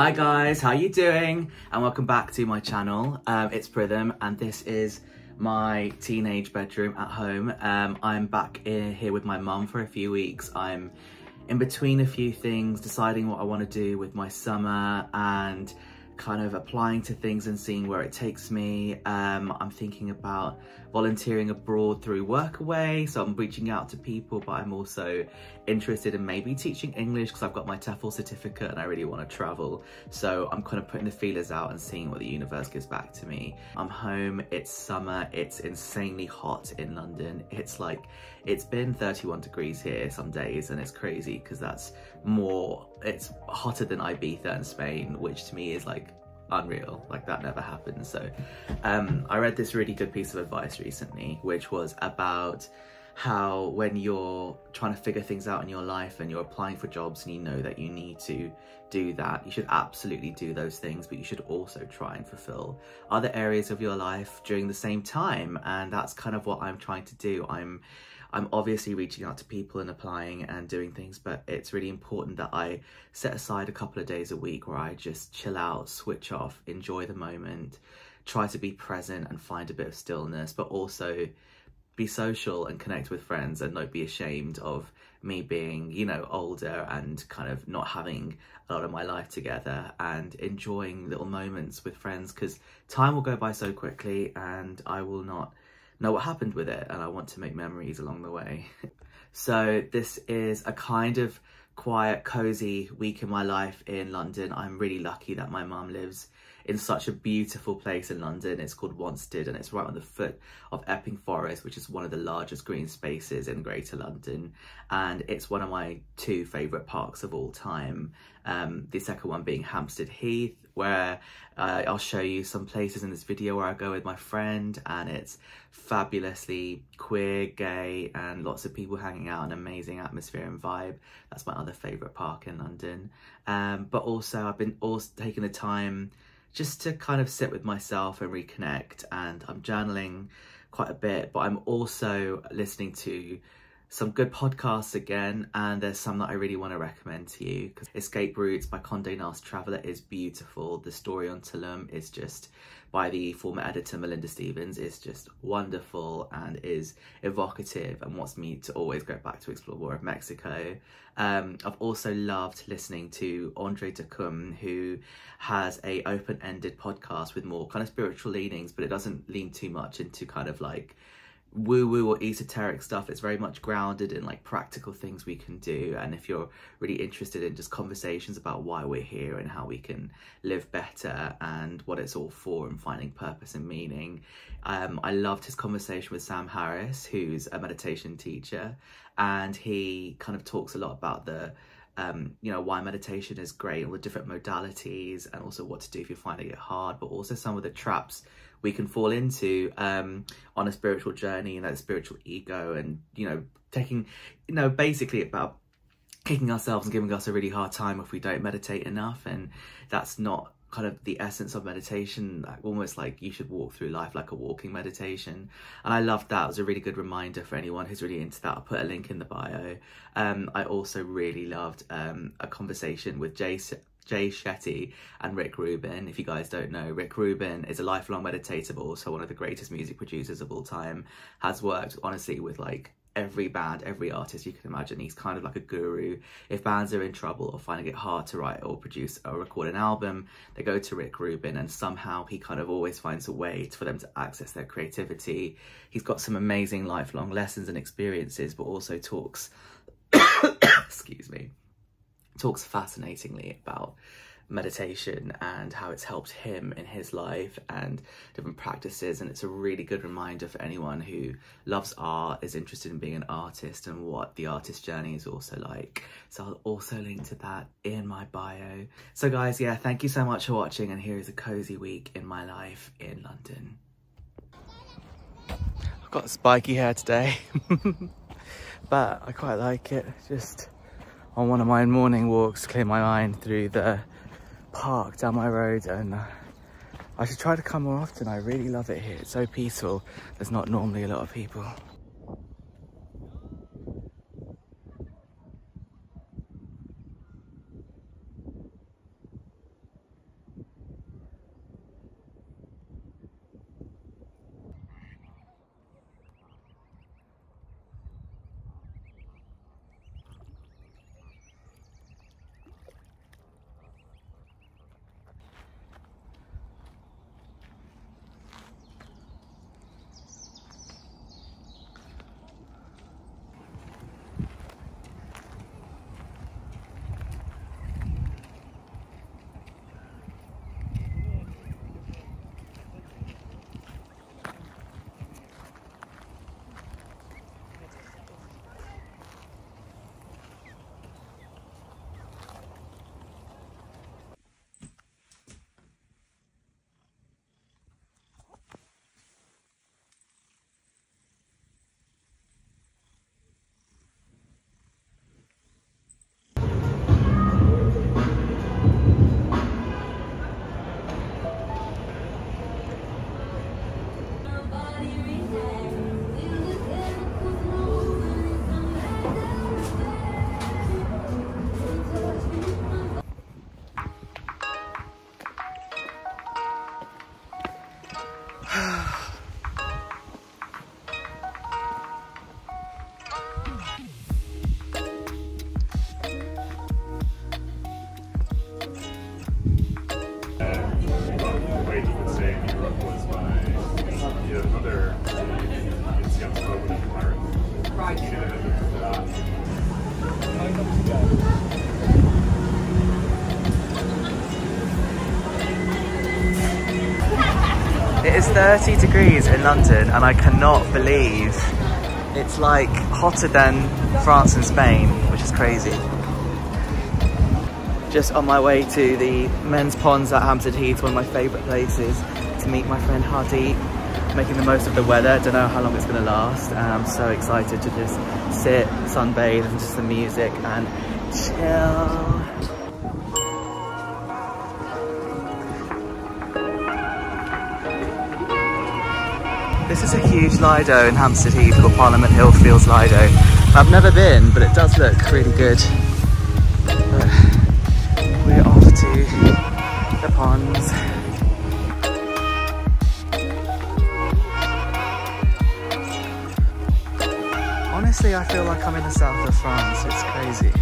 Hi guys, how you doing? And welcome back to my channel. It's Prism and this is my teenage bedroom at home. I'm back here with my mum for a few weeks. I'm in between a few things, deciding what I want to do with my summer and kind of applying to things and seeing where it takes me. I'm thinking about volunteering abroad through Workaway, so I'm reaching out to people, but I'm also interested in maybe teaching English because I've got my TEFL certificate and I really want to travel. So I'm kind of putting the feelers out and seeing what the universe gives back to me. I'm home, it's summer, it's insanely hot in London. It's been 31 degrees here some days and it's crazy because it's hotter than Ibiza in Spain, which to me is like unreal, like that never happened. So I read this really good piece of advice recently, which was about how when you're trying to figure things out in your life and you're applying for jobs and you know that you need to do that, you should absolutely do those things, but you should also try and fulfill other areas of your life during the same time. And that's kind of what I'm trying to do. I'm obviously reaching out to people and applying and doing things, but it's really important that I set aside a couple of days a week where I just chill out, switch off, enjoy the moment, try to be present and find a bit of stillness, but also be social and connect with friends and not be ashamed of me being, you know, older and kind of not having a lot of my life together and enjoying little moments with friends, because time will go by so quickly and I will not know what happened with it, and I want to make memories along the way. So this is a kind of quiet, cozy week in my life in London. I'm really lucky that my mum lives in such a beautiful place in London. It's called Wanstead and it's right on the foot of Epping Forest, which is one of the largest green spaces in Greater London. And it's one of my two favourite parks of all time. The second one being Hampstead Heath, where I'll show you some places in this video where I go with my friend, and it's fabulously queer, gay, and lots of people hanging out, an amazing atmosphere and vibe. That's my other favourite park in London. But also I've been taking the time just to kind of sit with myself and reconnect, and I'm journaling quite a bit, but I'm also listening to some good podcasts again, and there's some that I really want to recommend to you. Because Escape Routes by Condé Nast Traveller is beautiful. The Story on Duqum is just, by the former editor Melinda Stevens, is just wonderful and is evocative and wants me to always go back to explore more of Mexico. I've also loved listening to Andre Duqum, who has a open-ended podcast with more kind of spiritual leanings, but it doesn't lean too much into kind of like woo-woo or esoteric stuff. It's very much grounded in like practical things we can do, and if you're really interested in just conversations about why we're here and how we can live better and what it's all for and finding purpose and meaning. I loved his conversation with Sam Harris, who's a meditation teacher, and he kind of talks a lot about the you know, why meditation is great, all the different modalities, and also what to do if you're finding it hard, but also some of the traps we can fall into on a spiritual journey, you know, the spiritual ego, and, you know, taking, you know, basically about kicking ourselves and giving us a really hard time if we don't meditate enough. And that's not kind of the essence of meditation. Like, almost like you should walk through life like a walking meditation. And I loved that. It was a really good reminder for anyone who's really into that. I'll put a link in the bio. I also really loved a conversation with Jay Shetty and Rubin. If you guys don't know, Rubin is a lifelong meditator, but also one of the greatest music producers of all time. Has worked honestly with like every band, every artist you can imagine. He's kind of like a guru. If bands are in trouble or finding it hard to write or produce or record an album, they go to Rubin, and somehow he kind of always finds a way for them to access their creativity. He's got some amazing lifelong lessons and experiences, but also talks excuse me, talks fascinatingly about meditation and how it's helped him in his life and different practices. And it's a really good reminder for anyone who loves art, is interested in being an artist, and what the artist journey is also like. So I'll also link to that in my bio. So guys, yeah, thank you so much for watching, and here is a cozy week in my life in London. I've got spiky hair today, but I quite like it. Just on one of my morning walks, clear my mind through the park down my road, and I should try to come more often. I really love it here. It's so peaceful. There's not normally a lot of people. It is 30 degrees in London, and I cannot believe it's like hotter than France and Spain, which is crazy. Just on my way to the men's ponds at Hampstead Heath, one of my favourite places, to meet my friend Hardy, making the most of the weather. Don't know how long it's going to last, and I'm so excited to just sit, sunbathe, and just the music and chill. This is a huge Lido in Hampstead Heath called Parliament Hill Fields Lido. I've never been, but it does look really good. We're off to the ponds. Honestly, I feel like I'm in the south of France. It's crazy.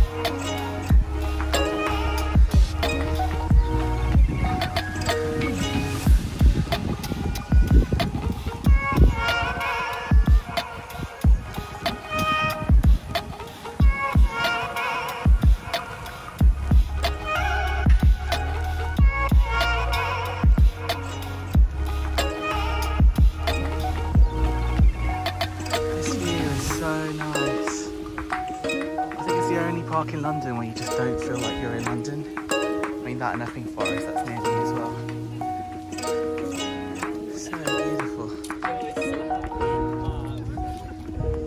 Park in London where you just don't feel like you're in London. I mean, that and Epping Forest, that's near me as well. So beautiful.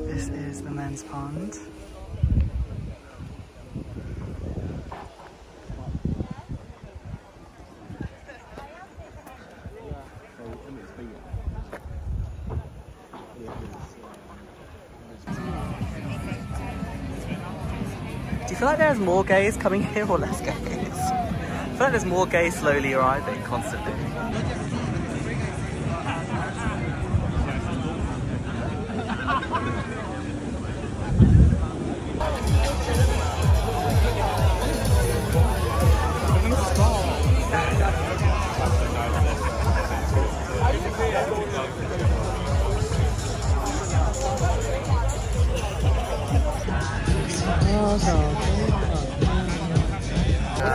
This is the men's pond. Do you feel like there's more gays coming here or less gays? I feel like there's more gays slowly arriving constantly.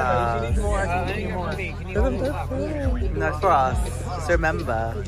us. No, for us. Just remember.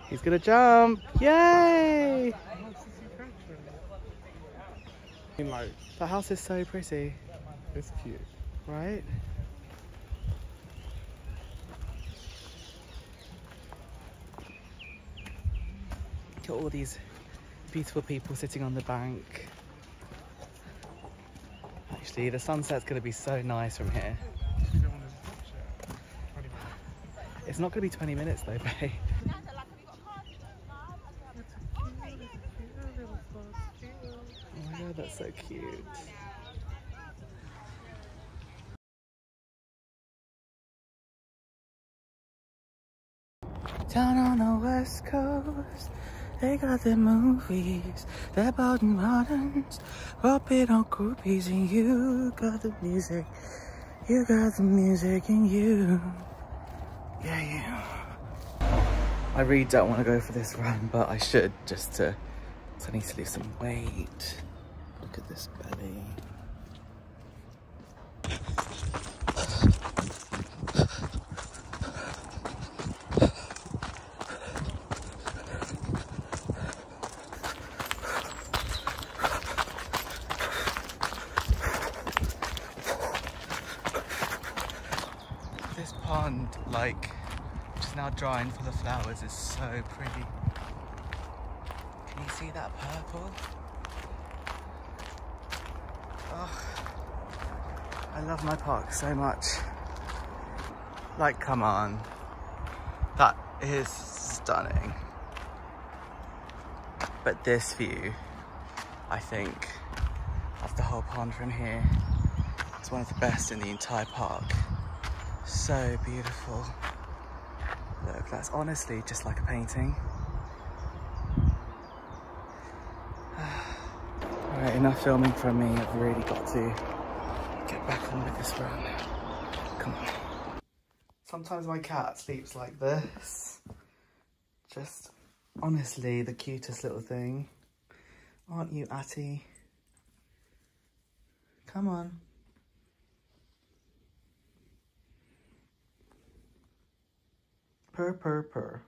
He's gonna jump! Yay! The house is so pretty. It's cute. Right? Look at all these beautiful people sitting on the bank. Actually, the sunset's gonna be so nice from here. It's not gonna be 20 minutes though, babe. Oh my god, that's so cute. Down on the west coast, they got their movies, they're about moderns, popping on groupies, and you got the music, you got the music in you. Yeah, you. I really don't want to go for this run, but I should, just to, so I need to lose some weight. Look at this belly. This pond, like, which is now drying for the flowers, is so pretty. Can you see that purple? Oh, I love my park so much. Like, come on. That is stunning. But this view, I think, of the whole pond from here is one of the best in the entire park. So beautiful. Look, that's honestly just like a painting. Alright, enough filming from me. I've really got to get back on with this run. Come on. Sometimes my cat sleeps like this. Just honestly the cutest little thing. Aren't you, Atty? Come on. Purr, purr, purr.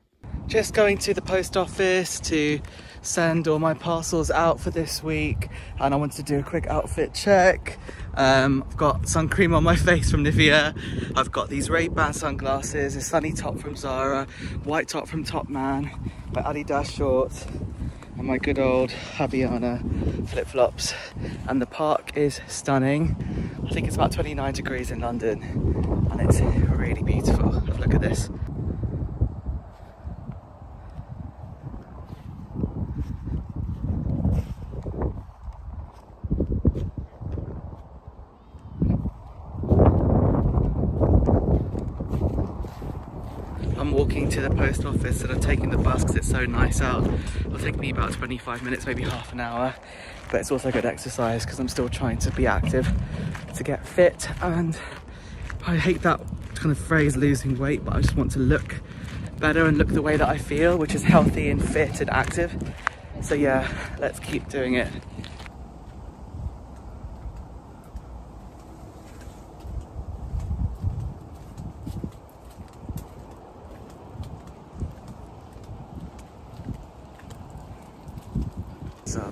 Just going to the post office to send all my parcels out for this week, and I wanted to do a quick outfit check. I've got sun cream on my face from Nivea. I've got these Ray-Ban sunglasses, a sunny top from Zara, white top from Top Man, my Adidas shorts, and my good old Habiana flip-flops. And the park is stunning. I think it's about 29 degrees in London, and it's really beautiful. Look at this. I'm walking to the post office and I'm taking the bus because it's so nice out. It'll take me about 25 minutes, maybe half an hour, but it's also good exercise because I'm still trying to be active to get fit. And I hate that kind of phrase, losing weight, but I just want to look better and look the way that I feel, which is healthy and fit and active. So yeah, let's keep doing it.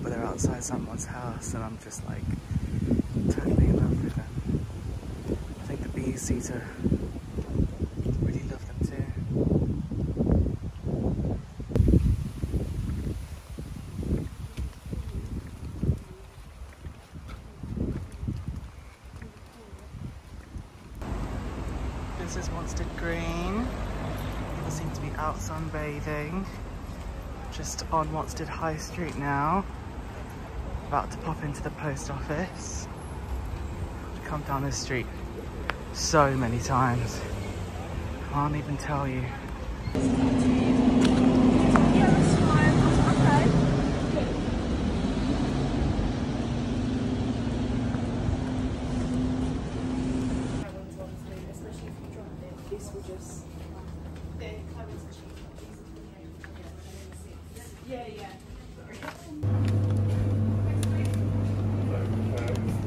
But they're outside someone's house and I'm just like totally in love with them. I think the bees seem to really love them too. This is Wanstead Green. People seem to be out sunbathing. Just on Wanstead High Street now. About to pop into the post office. Come down this street so many times. Can't even tell you.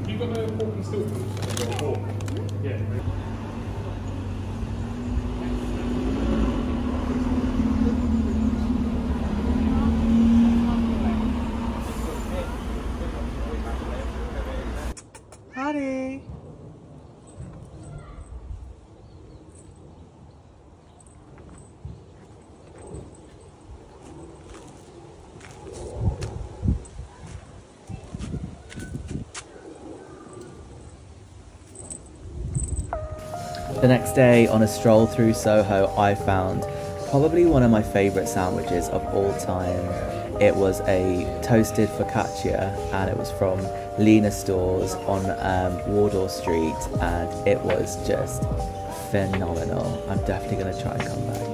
You've got the pork and still pork. Yeah. Honey. The next day, on a stroll through Soho, I found probably one of my favourite sandwiches of all time. It was a toasted focaccia, and it was from Lena Stores on Wardour Street, and it was just phenomenal. I'm definitely going to try and come back.